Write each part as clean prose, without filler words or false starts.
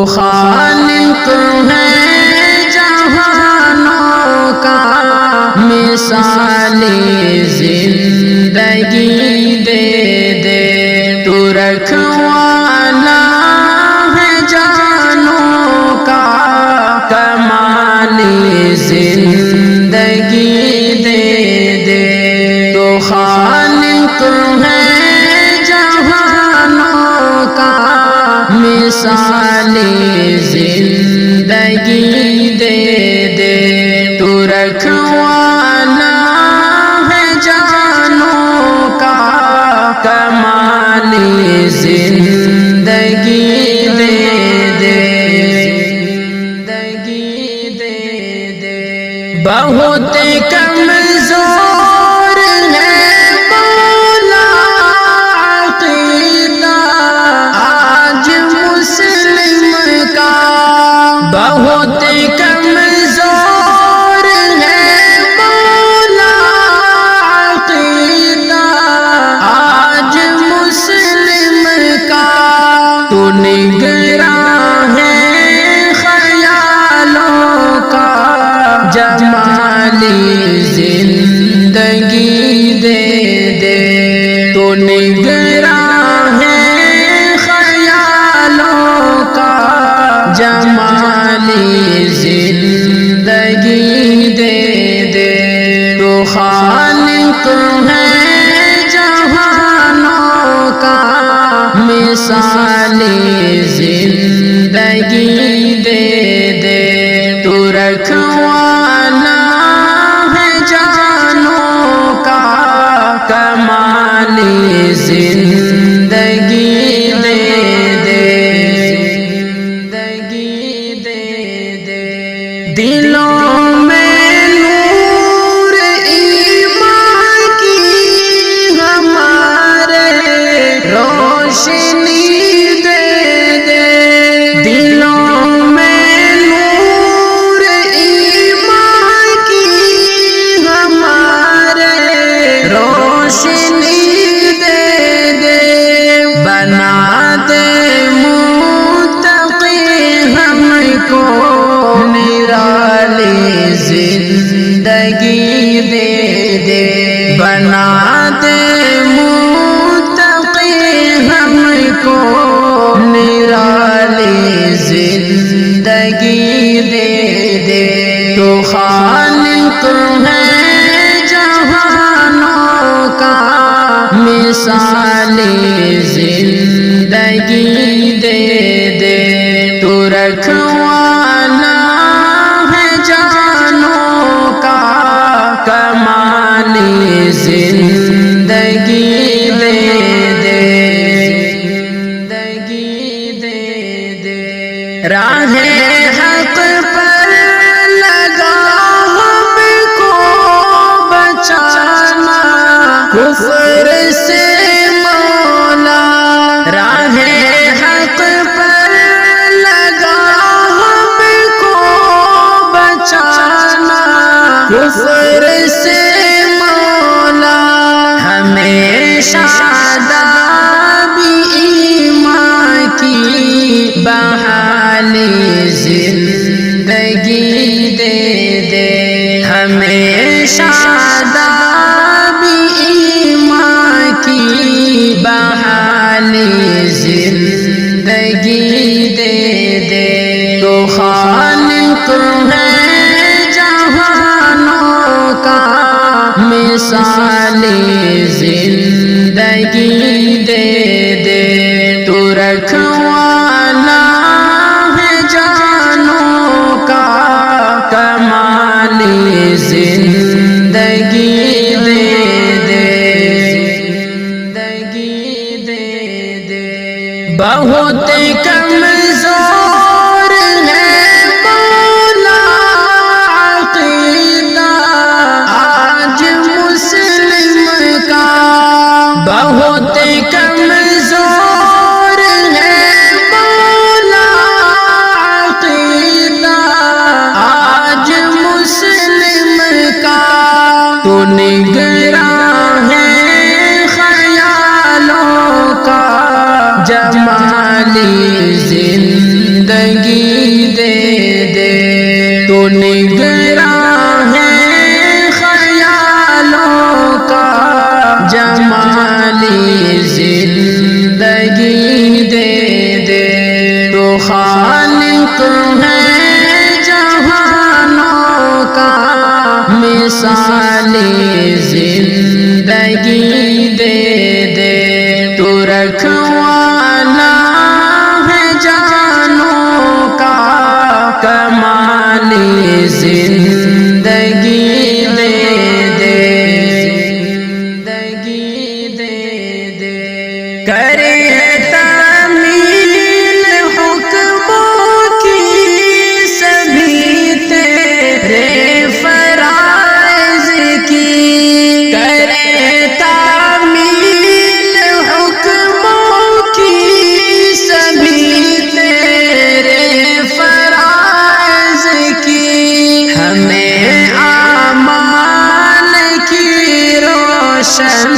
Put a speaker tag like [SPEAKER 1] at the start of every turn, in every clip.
[SPEAKER 1] خالق ہے جہانوں کا، مثالی زندگی دے دے، تو رکھوالا ہے جانوں کا، کمالی زندگی دے دے، تو خالق ہے جہانوں کا، مثالی زندگی دے دے، تو رکھوالا ہے جانوں کا، کمالی زندگی دے دے، زندگی دے دے، بہت کمزور ہے مولا عقیدہ آج مسلم کا، بہت کمزور ہے مولا عقیدہ آج مسلم کا، تو نگراں ہے خیالوں کا، جمالی زندگی دے دے، تو نگراں ہے خیالوں کا، جمالی زندگی دے دے، تو خالق ہے جہانوں کا، مثالی زندگی دے دے، تو رکھوالا ہے جانوں کا، کمالی زندگی دے دے، زندگی دے دے، دلوں میں نور ایمان کی ہمارے روشنی دے دے، دلوں میں نور ایمان کی ہمارے روشنی دے دے، بنا دے متقی ہم کو، نرالی زندگی دے دے، بنا دے متقی ہم کو، نرالی زندگی دے دے، تو خالق ہے جہانوں کا، مثالی زندگی دے دے، تو رکھوالا ہے جانوں کا، کمالی زندگی دے دے، زندگی دے دے، راہ حق پر لگا ہم کو بچانا کفر سے مولا، راہ حق پر لگا ہم کو بچانا کفر سے مولا، ہمیشہ شادابی ایمان کی بحالی زندگی دے دے، ہمیشہ شادابی ایمان کی بحالی زندگی دے دے، تو خالق ہے جہانوں کا، مثالی زندگی دے دے، تو رکھوالا ہے جانوں کا، کمالی زندگی دے دے، زندگی دے دے، بہت کمزور ہے مولا عقیدہ آج مسلم کا، بہت کمزور ہے مولا عقیدہ آج مسلم کا، تو نگراں ہے خیالوں کا، جمالی زندگی جمالی زندگی دے دے، تو خالق ہے جہانوں کا، مثالی زندگی دے دے، تو رکھوالا ہے جانوں کا، کمالی زندگی دے دے، زندگی دے دے، کرے تعمیل حکموں کی سبھی تیرے فرائض کی، کرے تعمیل حکموں کی سبھی تیرے فرائض کی، ہمیں اعمال کی روشن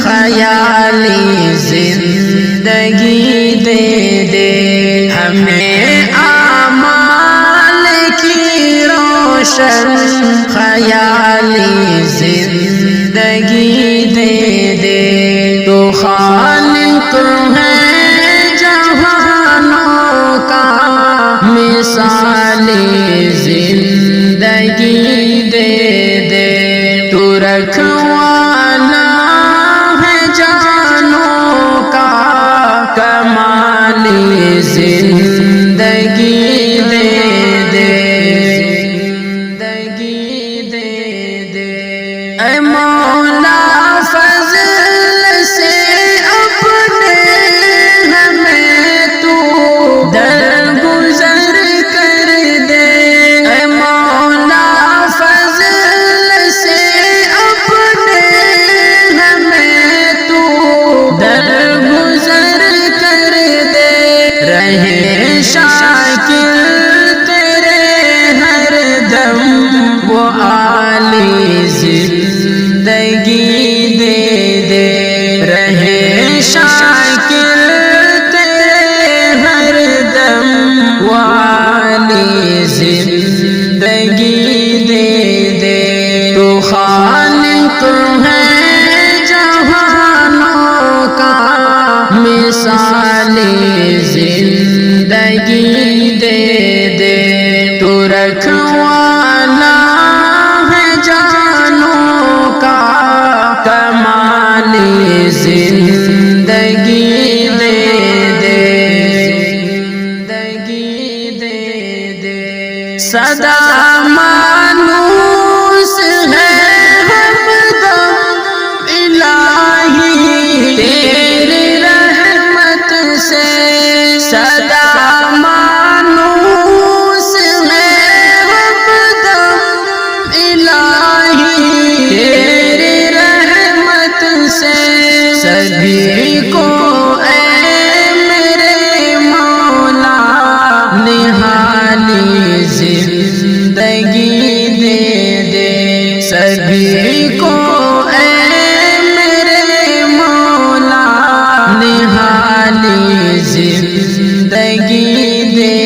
[SPEAKER 1] خیالی زندگی دے دے، ہمیں اعمال کی روشن خیالی زندگی دے دے، تو خالق ہے جہانوں کا، مثالی زندگی دے دے، تو رکھوالا ہے جانوں کا، کمالی زندگی دے دے، زندگی دے دے، اے مولا فضل سے اپنے ہمیں تو درگزر کر دے، اے مولا فضل سے اپنے ہمیں تو درگزر کر دے، رہے شاکر تیرے ہر دم، وہ عالی زندگی دے دے، رہے شاکر تیرے ہر دم، وہ عالی زندگی دے دے، تو خالق ہے جہانوں کا، مثالی زندگی دے دے، تو رکھوالا ہے جانوں کا، کمالی زندگی دے دے، زندگی دے دے، صدا مانوس ہے ہمدم الہی تیری رحمت سے، صدا مانوس ہے ہمدم الہی تیری رحمت سے، سبھی کو اے میرے مولا نہالی زندگی دے دے، سبھی کو اے میرے مولا نہالی زندگی دے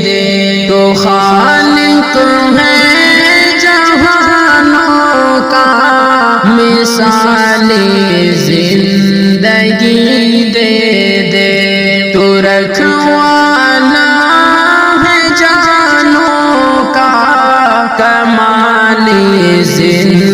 [SPEAKER 1] دے، تو خالق ہے جہانوں کا، مثالی زندگی دے دے، تو رکھوالا ہے جانوں کا، کمالی زندگی